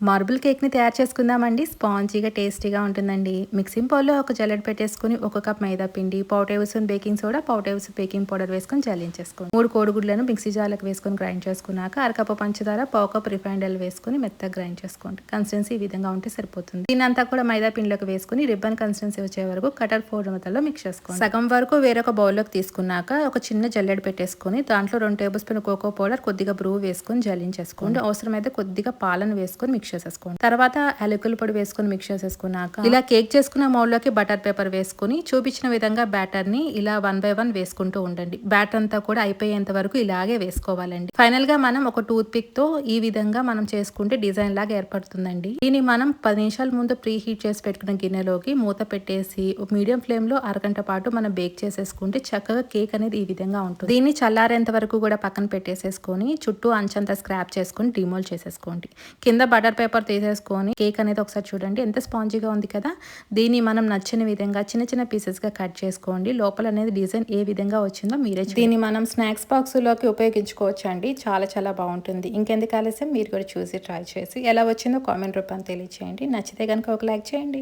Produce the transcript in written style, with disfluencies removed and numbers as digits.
Marble కేక్ని తయారు చేసుకుందామండి. స్పాంజీగా టేస్టీగా ఉంటుందండి. మిక్సింగ్ బౌల్లో ఒక జల్లెడ పెట్టేసుకుని 1 కప్ మైదా పిండి, పావు టేబుల్ స్పూన్ బేకింగ్ సోడా, పావు టేబుల్ స్పూన్ బేకింగ్ పౌడర్ వేసుకొని జల్లించేసుకోండి. 3 కోడిగుడ్లను మిక్సీ జార్లకు వేసుకొని గ్రైండ్ చేసుకున్నాక అరకప్పు పంచదార, పావు కప్ రిఫైండ్ ఆయిల్ వేసుకొని మెత్తగా గ్రైండ్ చేసుకోండి. కన్సిస్టెన్సీ ఈ విధంగా ఉంటే సరిపోతుంది. దీనంతా కూడా మైదా పిండిలోకి వేసుకుని రిబ్బన్ కన్సిస్టెన్సీ వచ్చే వరకు కటర్ ఫోర్ మెథడ్లో మిక్స్ చేసుకోండి. సగం వరకు వేరొక బౌల్లోకి తీసుకున్నాక ఒక చిన్న జల్లెడ పెట్టేసుకుని దాంట్లో 2 టేబుల్ స్పూన్ కోకో పౌడర్, కొద్దిగా బ్రూ వేసుకొని జల్లించేసుకోండి. అవసరమైతే కొద్దిగా పాలను వేసుకొని మిక్స్ చేసేసుకోండి. తర్వాత యాలకుల పొడి వేసుకొని మిక్స్ చేసేసుకున్నాక ఇలా కేక్ చేసుకున్న మౌల్లోకి బటర్ పేపర్ వేసుకుని చూపించిన విధంగా బ్యాటర్ ని ఇలా 1 by 1 వేసుకుంటూ ఉండండి. బ్యాటర్ అంతా కూడా అయిపోయేంత వరకు ఇలాగే వేసుకోవాలండి. ఫైనల్ గా మనం ఒక టూత్ పిక్ తో ఈ విధంగా మనం చేసుకుంటే డిజైన్ లాగా ఏర్పడుతుందండి. దీన్ని మనం 10 నిమిషాల ముందు ప్రీ హీట్ చేసి పెట్టుకున్న గిన్నెలోకి మూత పెట్టేసి మీడియం ఫ్లేమ్ లో అరగంట పాటు మనం బేక్ చేసేసుకుంటే చక్కగా కేక్ అనేది ఈ విధంగా ఉంటుంది. దీన్ని చల్లారేంత వరకు కూడా పక్కన పెట్టేసేసుకొని చుట్టూ అంచంతా స్క్రాప్ చేసుకుని డిమోల్డ్ చేసేసుకోండి. కింద బటర్ పేపర్ తీసేసుకొని కేక్ అనేది ఒకసారి చూడండి ఎంత స్పాంజీగా ఉంది కదా. దీన్ని మనం నచ్చిన విధంగా చిన్న చిన్న పీసెస్ గా కట్ చేసుకోండి. లోపల అనేది డిజైన్ ఏ విధంగా వచ్చిందో మీరే దీన్ని మనం స్నాక్స్ బాక్స్ లోకి ఉపయోగించుకోవచ్చు అండి. చాలా చాలా బాగుంటుంది. ఇంకెందుకు ఆలస్యం, మీరు కూడా చూసి ట్రై చేసి ఎలా వచ్చిందో కామెంట్ రూపాన్ని తెలియచేయండి. నచ్చితే కనుక ఒక లైక్ చేయండి.